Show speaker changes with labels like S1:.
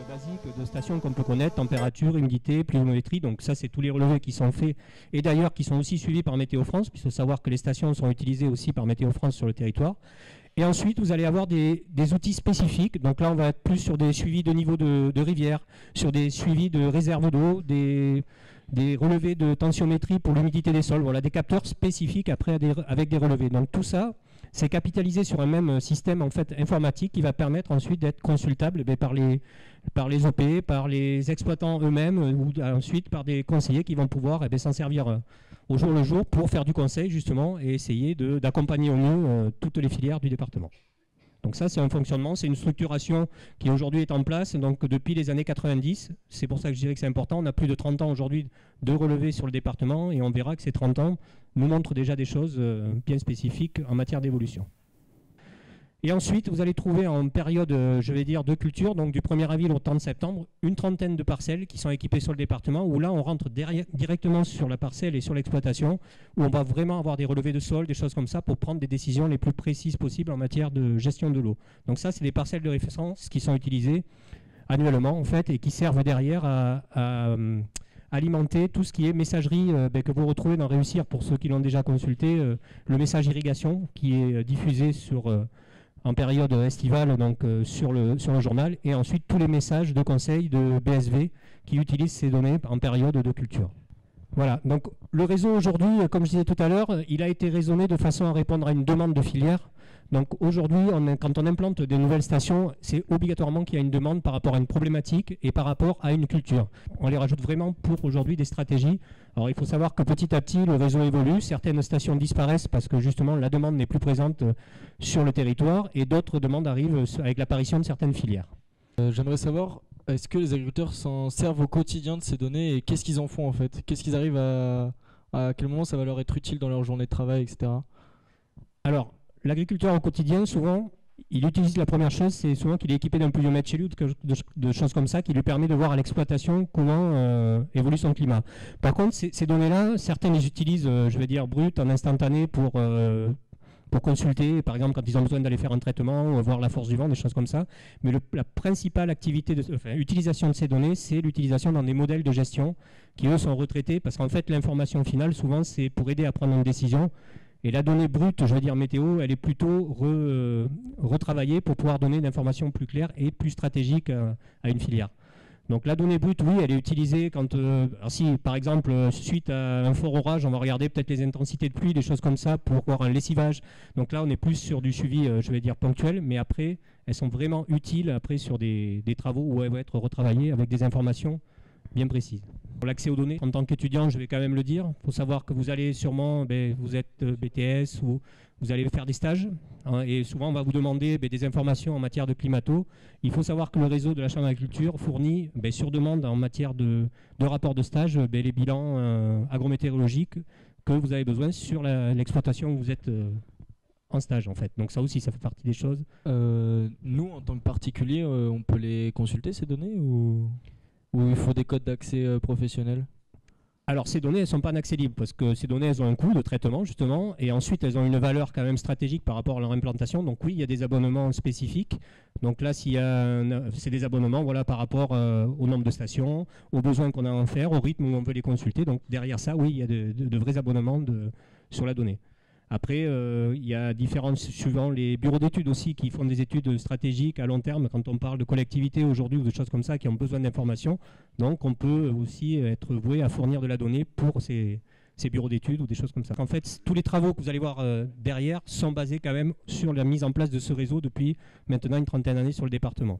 S1: basiques de stations qu'on peut connaître, température, humidité, pluviométrie. Donc ça, c'est tous les relevés qui sont faits et d'ailleurs qui sont aussi suivis par Météo France, puisqu'il faut savoir que les stations sont utilisées aussi par Météo France sur le territoire. Et ensuite, vous allez avoir des outils spécifiques. Donc là, on va être plus sur des suivis de niveau de rivière, sur des suivis de réserves d'eau, des relevés de tensiométrie pour l'humidité des sols. Voilà, des capteurs spécifiques après avec des relevés. Donc tout ça, c'est capitalisé sur un même système en fait informatique qui va permettre ensuite d'être consultable par les OP, par les exploitants eux-mêmes ou ensuite par des conseillers qui vont pouvoir s'en servir au jour le jour pour faire du conseil justement et essayer d'accompagner au mieux toutes les filières du département. Donc ça, c'est un fonctionnement, c'est une structuration qui aujourd'hui est en place donc depuis les années 90. C'est pour ça que je dirais que c'est important. On a plus de 30 ans aujourd'hui de relevés sur le département et on verra que ces 30 ans nous montrent déjà des choses bien spécifiques en matière d'évolution. Et ensuite, vous allez trouver en période, je vais dire, de culture, donc du 1er avril au 30 septembre, une trentaine de parcelles qui sont équipées sur le département, où là, on rentre directement sur la parcelle et sur l'exploitation, où on va vraiment avoir des relevés de sol, des choses comme ça, pour prendre des décisions les plus précises possibles en matière de gestion de l'eau. Donc ça, c'est des parcelles de référence qui sont utilisées annuellement, en fait, et qui servent derrière à alimenter tout ce qui est messagerie que vous retrouvez dans Réussir, pour ceux qui l'ont déjà consulté, le message irrigation qui est diffusé en période estivale donc, sur le journal, et ensuite tous les messages de conseil de BSV qui utilisent ces données en période de culture. Voilà, donc le réseau aujourd'hui, comme je disais tout à l'heure, il a été raisonné de façon à répondre à une demande de filière. Donc aujourd'hui, quand on implante des nouvelles stations, c'est obligatoirement qu'il y a une demande par rapport à une problématique et par rapport à une culture. On les rajoute vraiment pour aujourd'hui des stratégies. Alors il faut savoir que petit à petit, le réseau évolue. Certaines stations disparaissent parce que justement la demande n'est plus présente sur le territoire et d'autres demandes arrivent avec l'apparition de certaines filières.
S2: J'aimerais savoir, est-ce que les agriculteurs s'en servent au quotidien de ces données et qu'est-ce qu'ils en font en fait? Qu'est-ce qu'ils arrivent à quel moment ça va leur être utile dans leur journée de travail, etc.
S1: Alors, l'agriculteur au quotidien, souvent, il utilise la première chose, c'est souvent qu'il est équipé d'un pluviomètre chez lui, de choses comme ça, qui lui permet de voir à l'exploitation comment évolue son climat. Par contre, ces données-là, certains les utilisent, je vais dire, brutes, en instantané pour consulter, par exemple, quand ils ont besoin d'aller faire un traitement, ou voir la force du vent, des choses comme ça. Mais la principale utilisation de ces données, c'est l'utilisation dans des modèles de gestion qui, eux, sont retraités, parce qu'en fait, l'information finale, souvent, c'est pour aider à prendre une décision. Et la donnée brute, je veux dire météo, elle est plutôt retravaillée pour pouvoir donner une information plus claire et plus stratégique à une filière. Donc la donnée brute, oui, elle est utilisée quand, si par exemple, suite à un fort orage, on va regarder peut-être les intensités de pluie, des choses comme ça, pour voir un lessivage. Donc là, on est plus sur du suivi, je vais dire, ponctuel, mais après, elles sont vraiment utiles après sur des travaux où elles vont être retravaillées avec des informations bien précises. Pour l'accès aux données, en tant qu'étudiant, je vais quand même le dire, il faut savoir que vous allez sûrement, vous êtes BTS ou vous allez faire des stages, hein, et souvent on va vous demander des informations en matière de climato. Il faut savoir que le réseau de la Chambre d'agriculture fournit sur demande en matière de rapport de stage les bilans agrométéorologiques que vous avez besoin sur l'exploitation où vous êtes en stage en fait. Donc ça aussi, ça fait partie des choses.
S2: Nous, en tant que particulier, on peut les consulter ces données ou il faut des codes d'accès professionnels?
S1: Alors ces données, elles ne sont pas en accès libre parce que ces données, elles ont un coût de traitement justement et ensuite elles ont une valeur quand même stratégique par rapport à leur implantation. Donc oui, il y a des abonnements spécifiques. Donc là, c'est des abonnements par rapport au nombre de stations, aux besoins qu'on a à en faire, au rythme où on veut les consulter. Donc derrière ça, oui, il y a de vrais abonnements sur la donnée. Après, il y a différentes, suivant les bureaux d'études aussi, qui font des études stratégiques à long terme, quand on parle de collectivités aujourd'hui ou de choses comme ça, qui ont besoin d'informations. Donc, on peut aussi être voué à fournir de la donnée pour ces bureaux d'études ou des choses comme ça. En fait, tous les travaux que vous allez voir derrière sont basés quand même sur la mise en place de ce réseau depuis maintenant une trentaine d'années sur le département.